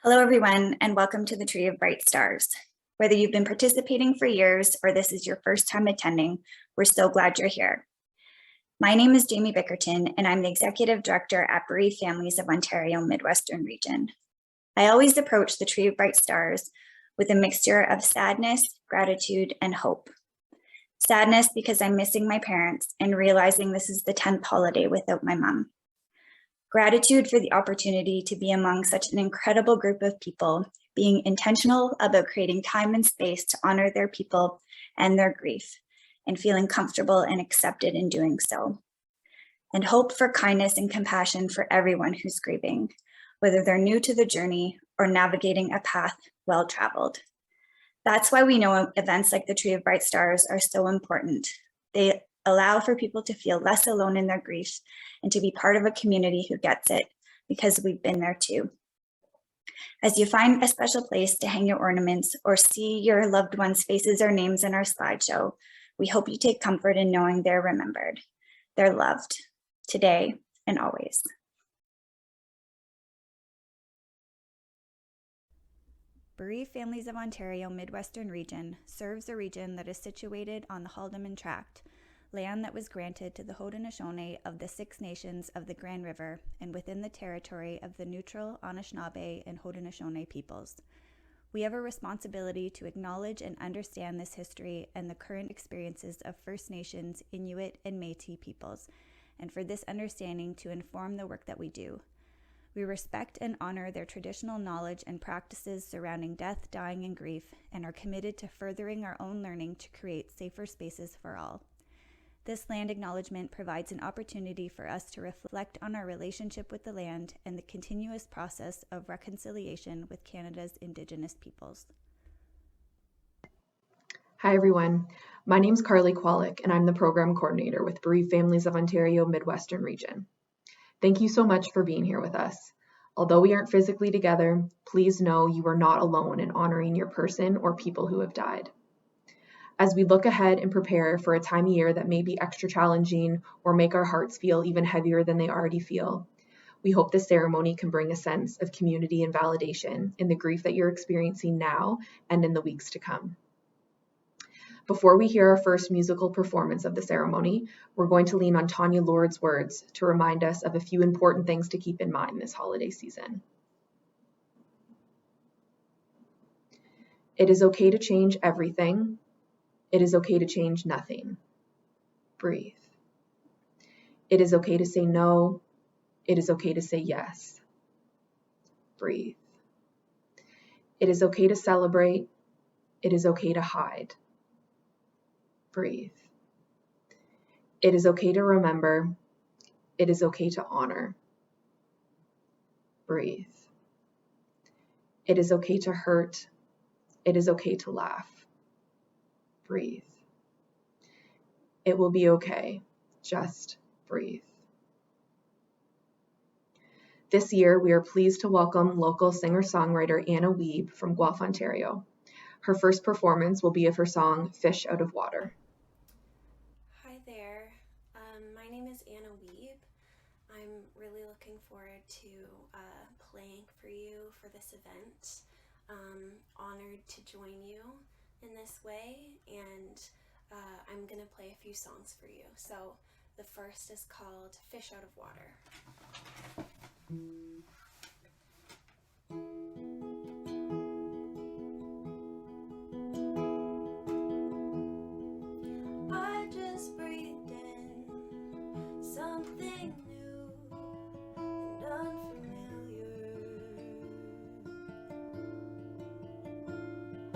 Hello, everyone, and welcome to the Tree of Bright Stars. Whether you've been participating for years or this is your first time attending, we're so glad you're here. My name is Jamie Bickerton, and I'm the Executive Director at Bereaved Families of Ontario, Midwestern Region. I always approach the Tree of Bright Stars with a mixture of sadness, gratitude, and hope. Sadness because I'm missing my parents and realizing this is the 10th holiday without my mom. Gratitude for the opportunity to be among such an incredible group of people, being intentional about creating time and space to honor their people and their grief, and feeling comfortable and accepted in doing so. And hope for kindness and compassion for everyone who's grieving, whether they're new to the journey or navigating a path well traveled. That's why we know events like the Tree of Bright Stars are so important. They allow for people to feel less alone in their grief and to be part of a community who gets it, because we've been there too. As you find a special place to hang your ornaments or see your loved ones' faces or names in our slideshow, we hope you take comfort in knowing they're remembered, they're loved, today and always. Bereaved Families of Ontario Midwestern Region serves a region that is situated on the Haldimand Tract, land that was granted to the Haudenosaunee of the Six Nations of the Grand River and within the territory of the neutral Anishinaabe and Haudenosaunee peoples. We have a responsibility to acknowledge and understand this history and the current experiences of First Nations, Inuit, and Métis peoples, and for this understanding to inform the work that we do. We respect and honor their traditional knowledge and practices surrounding death, dying, and grief, and are committed to furthering our own learning to create safer spaces for all. This land acknowledgement provides an opportunity for us to reflect on our relationship with the land and the continuous process of reconciliation with Canada's Indigenous peoples. Hi everyone, my name is Carly Kwalik and I'm the Program Coordinator with Bereaved Families of Ontario Midwestern Region. Thank you so much for being here with us. Although we aren't physically together, please know you are not alone in honoring your person or people who have died. As we look ahead and prepare for a time of year that may be extra challenging or make our hearts feel even heavier than they already feel, we hope this ceremony can bring a sense of community and validation in the grief that you're experiencing now and in the weeks to come. Before we hear our first musical performance of the ceremony, we're going to lean on Tanya Lord's words to remind us of a few important things to keep in mind this holiday season. It is okay to change everything. It is okay to change nothing. Breathe. It is okay to say no. It is okay to say yes. Breathe. It is okay to celebrate. It is okay to hide. Breathe. It is okay to remember. It is okay to honor. Breathe. It is okay to hurt. It is okay to laugh. Breathe. It will be okay. Just breathe. This year, we are pleased to welcome local singer-songwriter Anna Wiebe from Guelph, Ontario. Her first performance will be of her song, Fish Out of Water. Hi there, my name is Anna Wiebe. I'm really looking forward to playing for you for this event. Honored to join you in this way, and I'm gonna play a few songs for you. So the first is called Fish Out of Water. I just breathed in something new and unfamiliar. A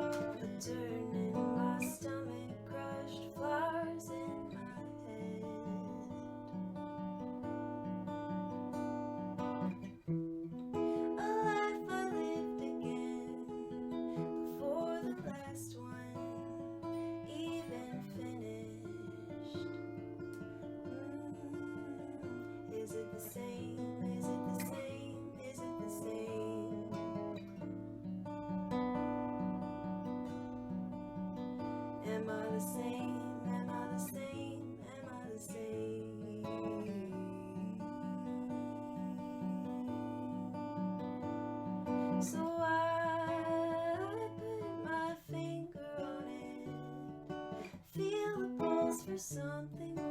turn in my stomach, crushed flowers in my head. A life I lived again before the last one even finished. Is it the same? Is it the same? Is it the same? Am I the same? Am I the same? Am I the same? So pause for something more.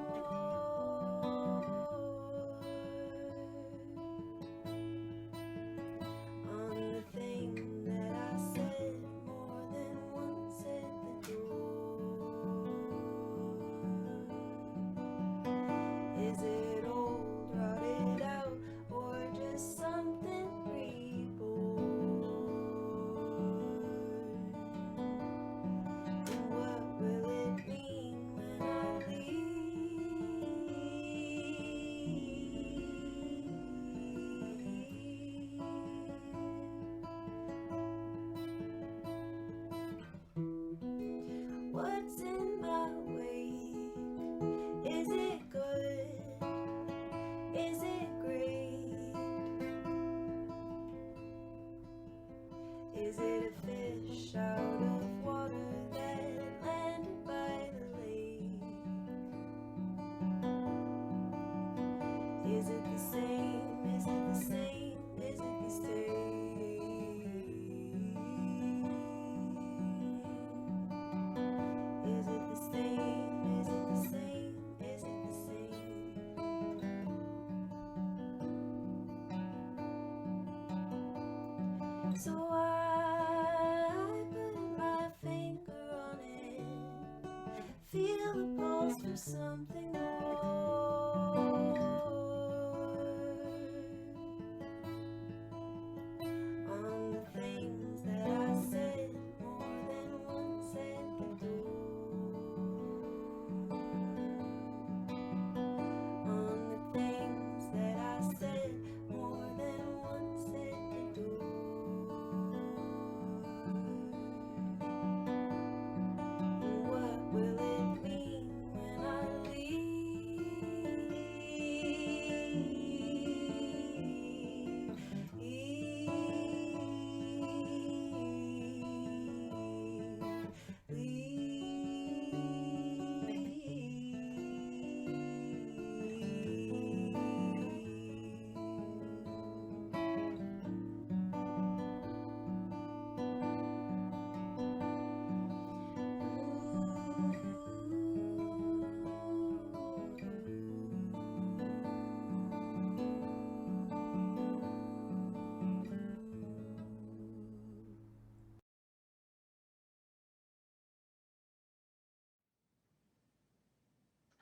On the thing that I said more than once at the door. Is it old, rotted out, or just something reborn? And what will it mean when I leave? What's in my wake? Is it good? Is it great? Is it a fish out of water that landed by the lake? Is it the same? Is it the same? Is it the same? Is it the same? Is it the same? Is it the same? So I put my finger on it, feel the pulse for something more. On the things that I said more than once at the door. On the things that I said more than once at the door. What will it mean when I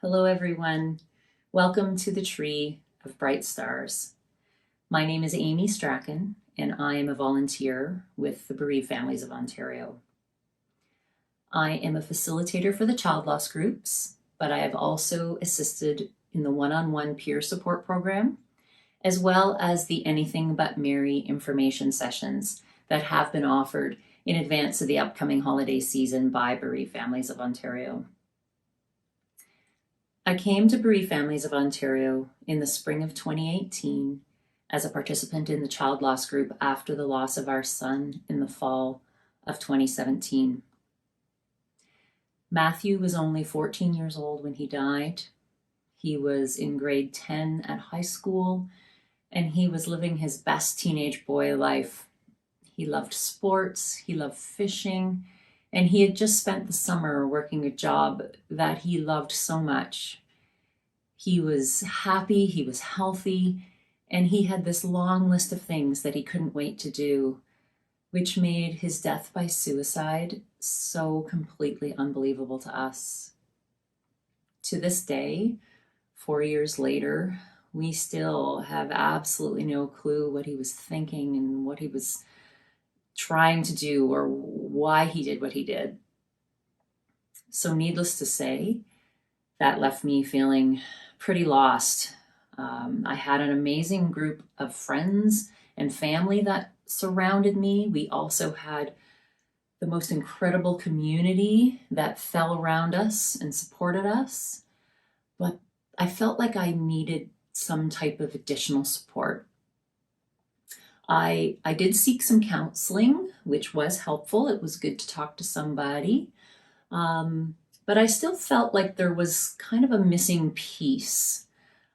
Hello, everyone. Welcome to the Tree of Bright Stars. My name is Amy Strachan, and I am a volunteer with the Bereaved Families of Ontario. I am a facilitator for the child loss groups, but I have also assisted in the one-on-one peer support program, as well as the Anything But Mary information sessions that have been offered in advance of the upcoming holiday season by Bereaved Families of Ontario. I came to Bereaved Families of Ontario in the spring of 2018 as a participant in the child loss group after the loss of our son in the fall of 2017. Matthew was only 14 years old when he died. He was in grade 10 at high school, and he was living his best teenage boy life. He loved sports, he loved fishing, and he had just spent the summer working a job that he loved so much. He was happy, he was healthy, and he had this long list of things that he couldn't wait to do, which made his death by suicide so completely unbelievable to us. To this day, 4 years later, we still have absolutely no clue what he was thinking and what he was trying to do or why he did what he did. So needless to say, that left me feeling pretty lost. I had an amazing group of friends and family that surrounded me. We also had the most incredible community that fell around us and supported us. But I felt like I needed some type of additional support. I did seek some counseling, which was helpful. It was good to talk to somebody. But I still felt like there was kind of a missing piece.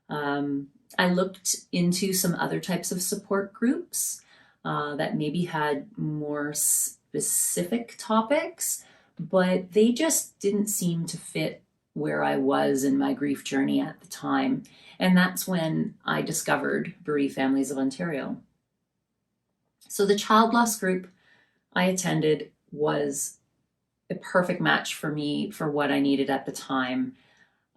I looked into some other types of support groups that maybe had more specific topics, but they just didn't seem to fit where I was in my grief journey at the time. And that's when I discovered Bereaved Families of Ontario. So the child loss group I attended was a perfect match for me for what I needed at the time.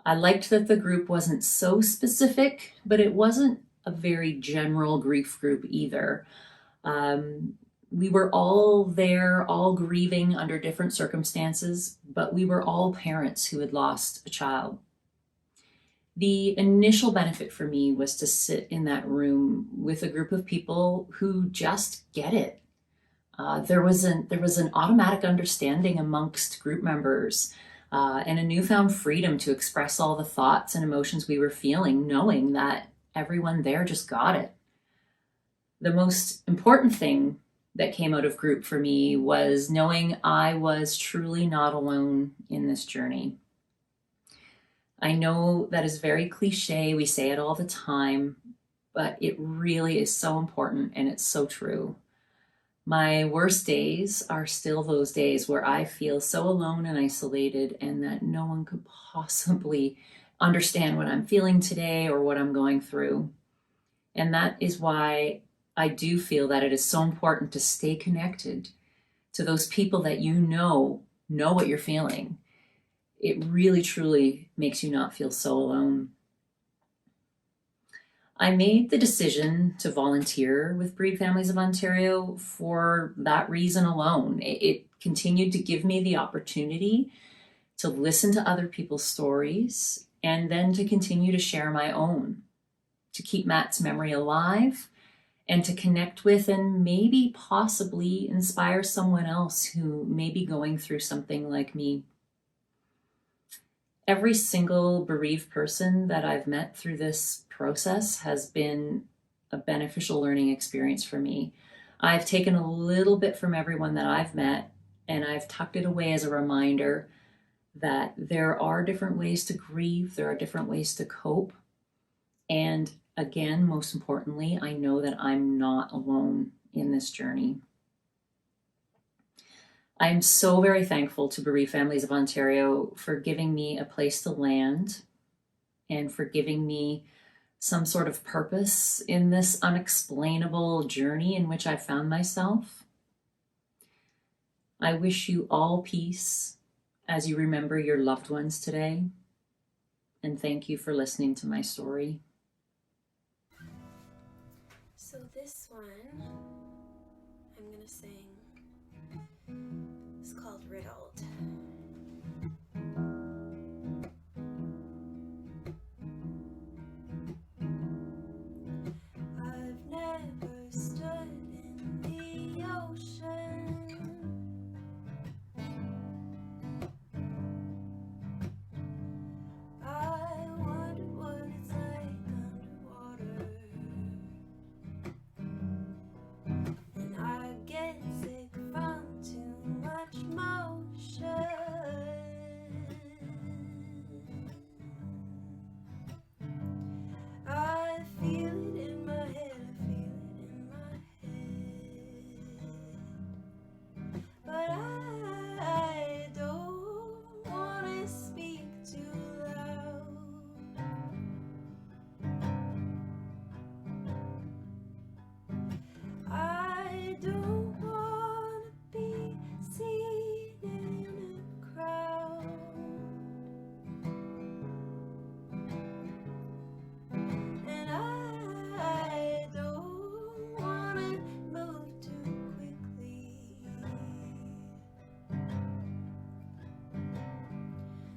I liked that the group wasn't so specific, but it wasn't a very general grief group either. We were all there, all grieving under different circumstances, but we were all parents who had lost a child. The initial benefit for me was to sit in that room with a group of people who just get it. There was an automatic understanding amongst group members and a newfound freedom to express all the thoughts and emotions we were feeling, knowing that everyone there just got it. The most important thing that came out of group for me was knowing I was truly not alone in this journey. I know that is very cliche, we say it all the time, but it really is so important and it's so true. My worst days are still those days where I feel so alone and isolated and that no one could possibly understand what I'm feeling today or what I'm going through. And that is why I do feel that it is so important to stay connected to those people that you know what you're feeling. It really, truly makes you not feel so alone. I made the decision to volunteer with Bereaved Families of Ontario for that reason alone. It continued to give me the opportunity to listen to other people's stories and then to continue to share my own, to keep Matt's memory alive and to connect with and maybe possibly inspire someone else who may be going through something like me. Every single bereaved person that I've met through this process has been a beneficial learning experience for me. I've taken a little bit from everyone that I've met, and I've tucked it away as a reminder that there are different ways to grieve, there are different ways to cope. And again, most importantly, I know that I'm not alone in this journey. I'm so very thankful to Bereaved Families of Ontario for giving me a place to land and for giving me some sort of purpose in this unexplainable journey in which I found myself. I wish you all peace as you remember your loved ones today, and thank you for listening to my story. So this one I'm going to sing. It's called Riddled. I've never stood in the ocean. I wondered what it's like underwater. And I get sick from too much motion. I feel it in my head, I feel it in my head. But I don't wanna speak too loud. I don't wanna be seen in a crowd. And I don't wanna move too quickly.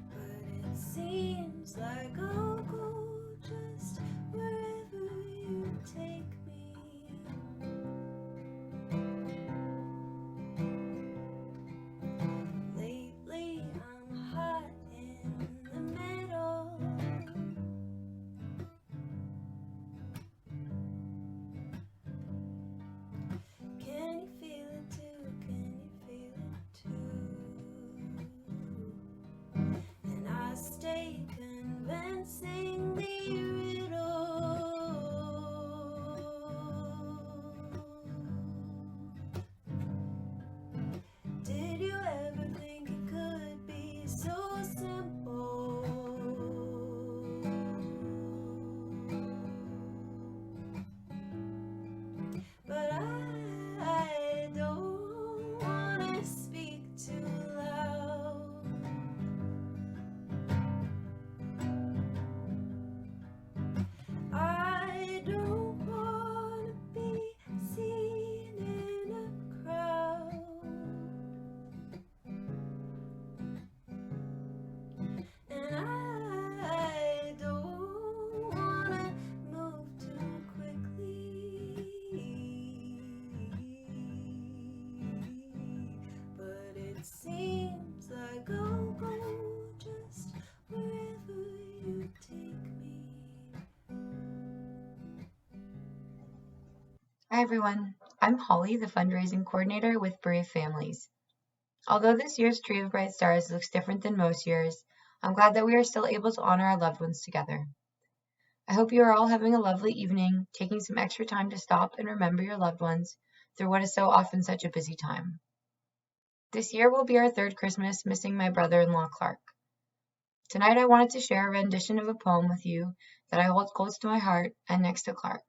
But it seems like I'll go just wherever you take me. Lately I'm hot in the middle. Can you feel it too? Can you feel it too? And I stay convincingly riddled. Did you ever think it could be so simple? Hi everyone, I'm Holly, the fundraising coordinator with Bereaved Families. Although this year's Tree of Bright Stars looks different than most years, I'm glad that we are still able to honor our loved ones together. I hope you are all having a lovely evening, taking some extra time to stop and remember your loved ones through what is so often such a busy time. This year will be our third Christmas missing my brother-in-law Clark. Tonight I wanted to share a rendition of a poem with you that I hold close to my heart and next to Clark.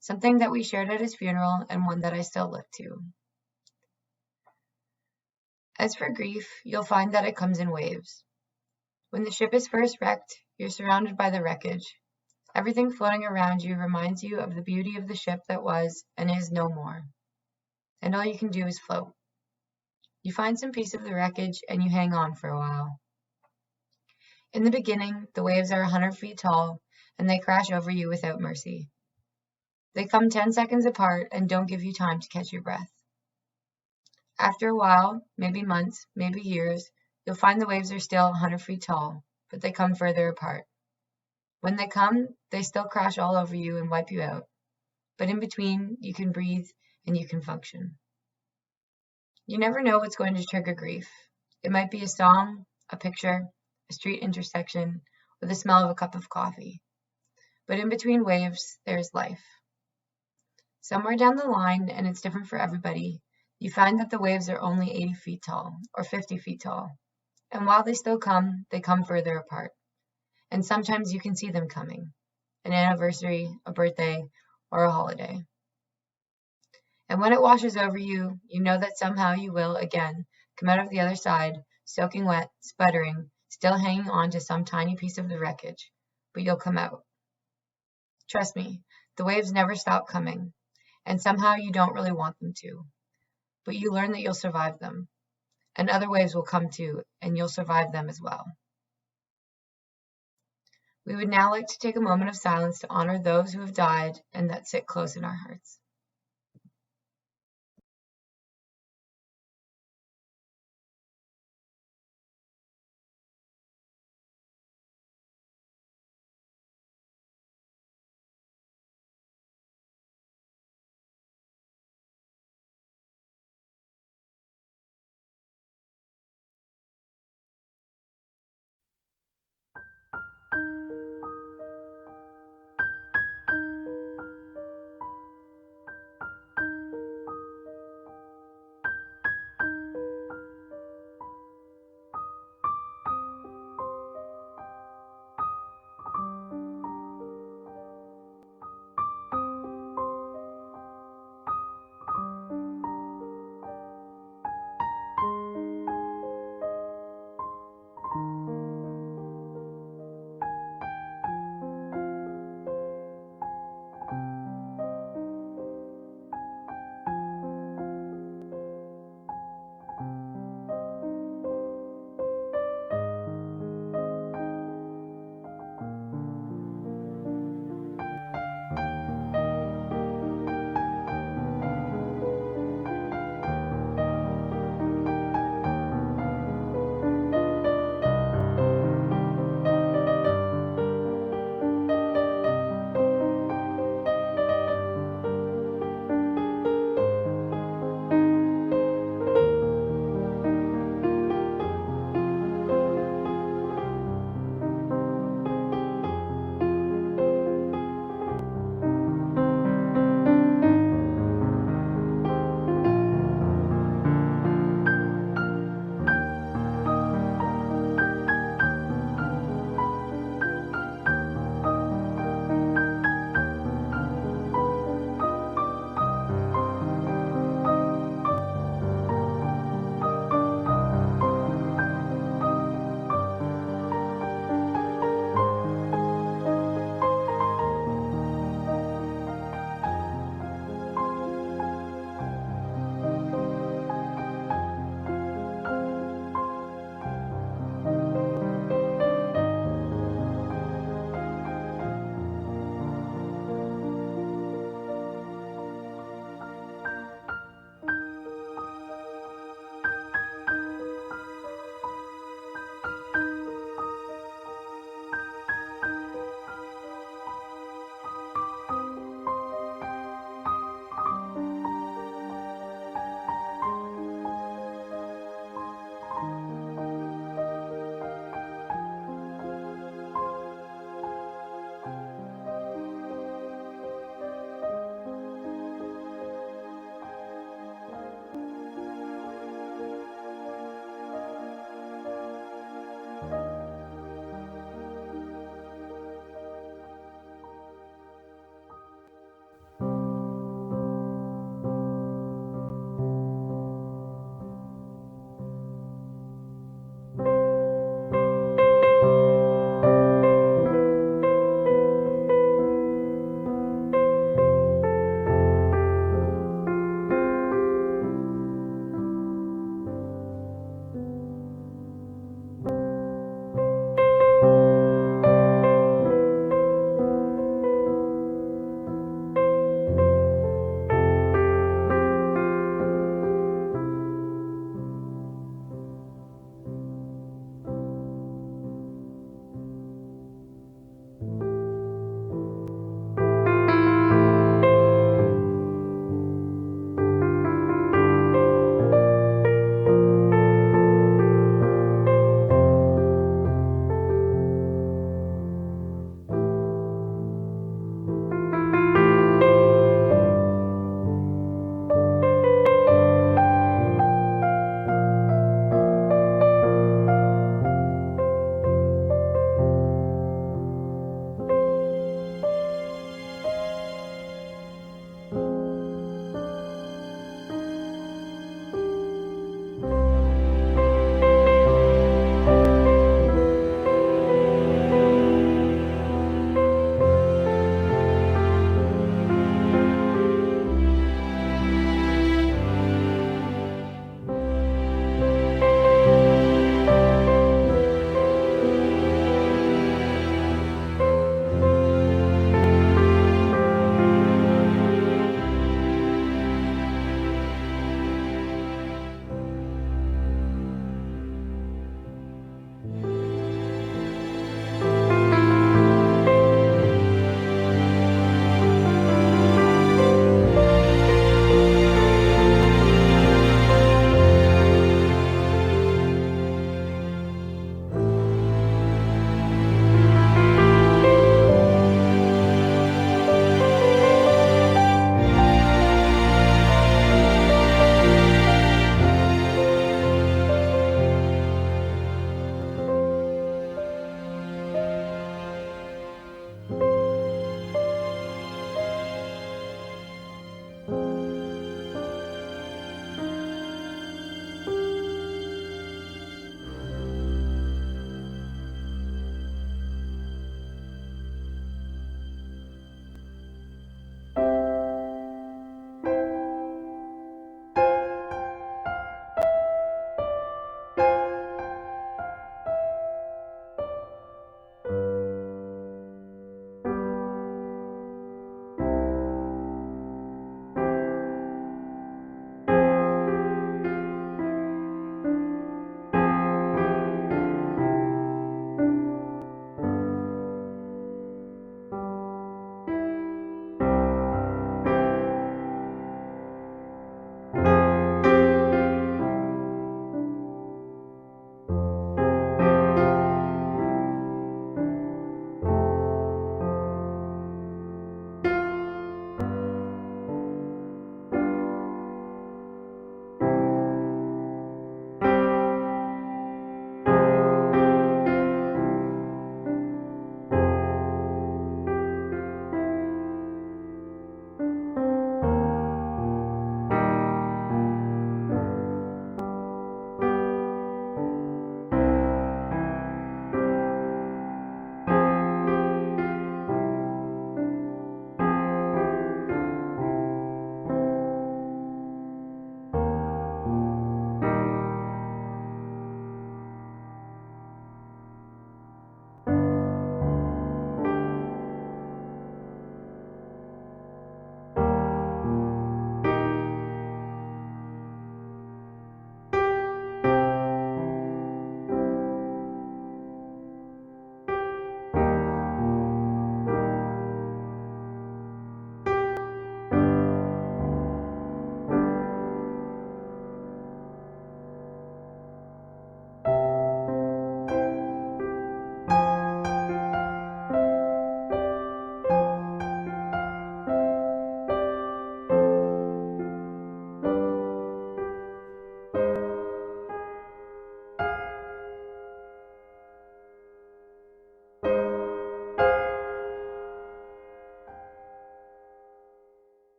Something that we shared at his funeral and one that I still look to. As for grief, you'll find that it comes in waves. When the ship is first wrecked, you're surrounded by the wreckage. Everything floating around you reminds you of the beauty of the ship that was and is no more. And all you can do is float. You find some piece of the wreckage and you hang on for a while. In the beginning, the waves are 100 feet tall and they crash over you without mercy. They come 10 seconds apart and don't give you time to catch your breath. After a while, maybe months, maybe years, you'll find the waves are still 100 feet tall, but they come further apart. When they come, they still crash all over you and wipe you out. But in between, you can breathe and you can function. You never know what's going to trigger grief. It might be a song, a picture, a street intersection, or the smell of a cup of coffee. But in between waves, there's life. Somewhere down the line, and it's different for everybody, you find that the waves are only 80 feet tall or 50 feet tall. And while they still come, they come further apart. And sometimes you can see them coming, an anniversary, a birthday, or a holiday. And when it washes over you, you know that somehow you will, again, come out of the other side, soaking wet, sputtering, still hanging on to some tiny piece of the wreckage, but you'll come out. Trust me, the waves never stop coming, and somehow you don't really want them to, but you learn that you'll survive them, and other waves will come too, and you'll survive them as well. We would now like to take a moment of silence to honor those who have died and that sit close in our hearts.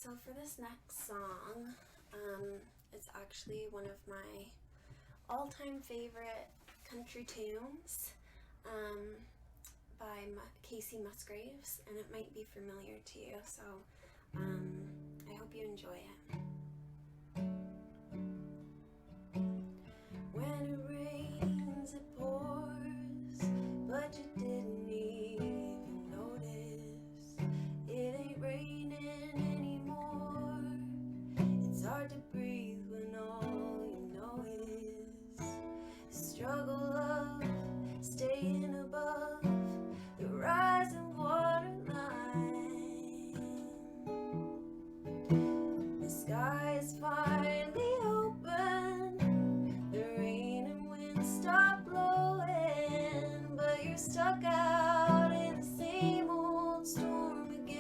So for this next song, it's actually one of my all-time favorite country tunes by Casey Musgraves, and it might be familiar to you, so I hope you enjoy it. When it rains, it pours, but you didn't even notice. It ain't raining anymore. It's hard to breathe when all you know is the struggle of staying above the rising water line. The sky is finally open. The rain and wind stop blowing, but you're stuck out in the same old storm again.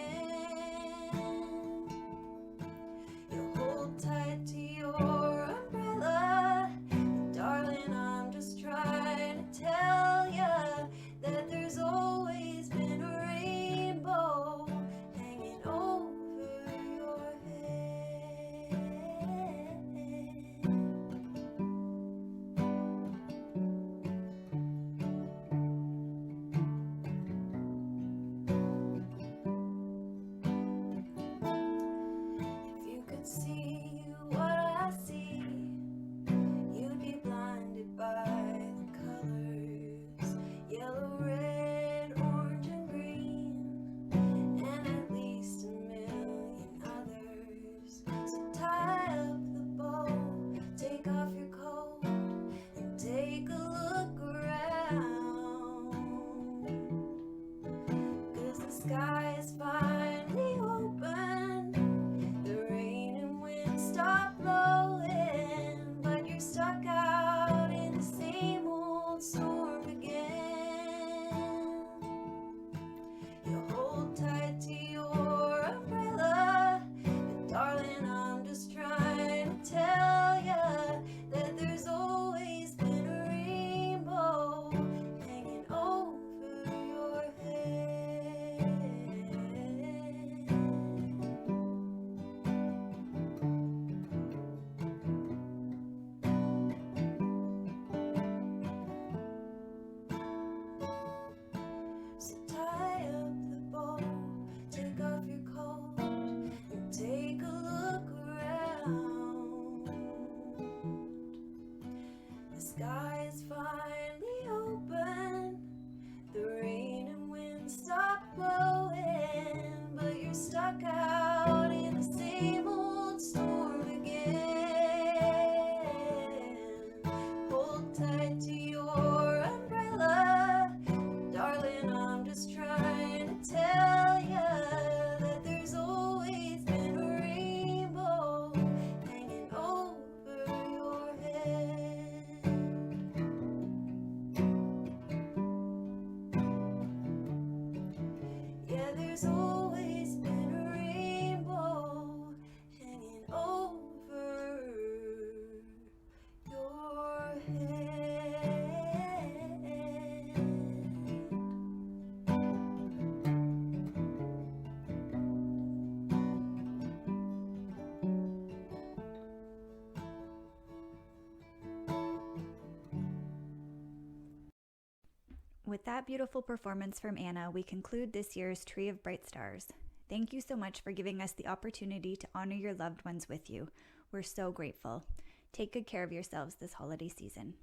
You hold tight to your umbrella, but darling, I'm just trying to tell ya that there's always been a rainbow hanging over your head. If you could see what I see, you'd be blinded by the colors, yellow, red, orange, and green, and at least a million others. So tie up the bow, take off your coat, and take a look around. 'Cause the sky is finally open. The rain and wind stop blowing, but you're stuck out in the same old storm again. You hold tight to your umbrella, but darling, I'm just trying to tell ya that there's always been a rainbow hanging over your head. So tie up the bow, take off your coat, and take a look around. The sky is finally open. The rain and wind stop blowing, but you're stuck out in the same old storm again. Hold tight to your umbrella, darling, I'm just trying to tell ya that there's always been a rainbow hanging over your head. Yeah, there's always been a rainbow hanging over your head. With that beautiful performance from Anna, we conclude this year's Tree of Bright Stars. Thank you so much for giving us the opportunity to honor your loved ones with you. We're so grateful. Take good care of yourselves this holiday season.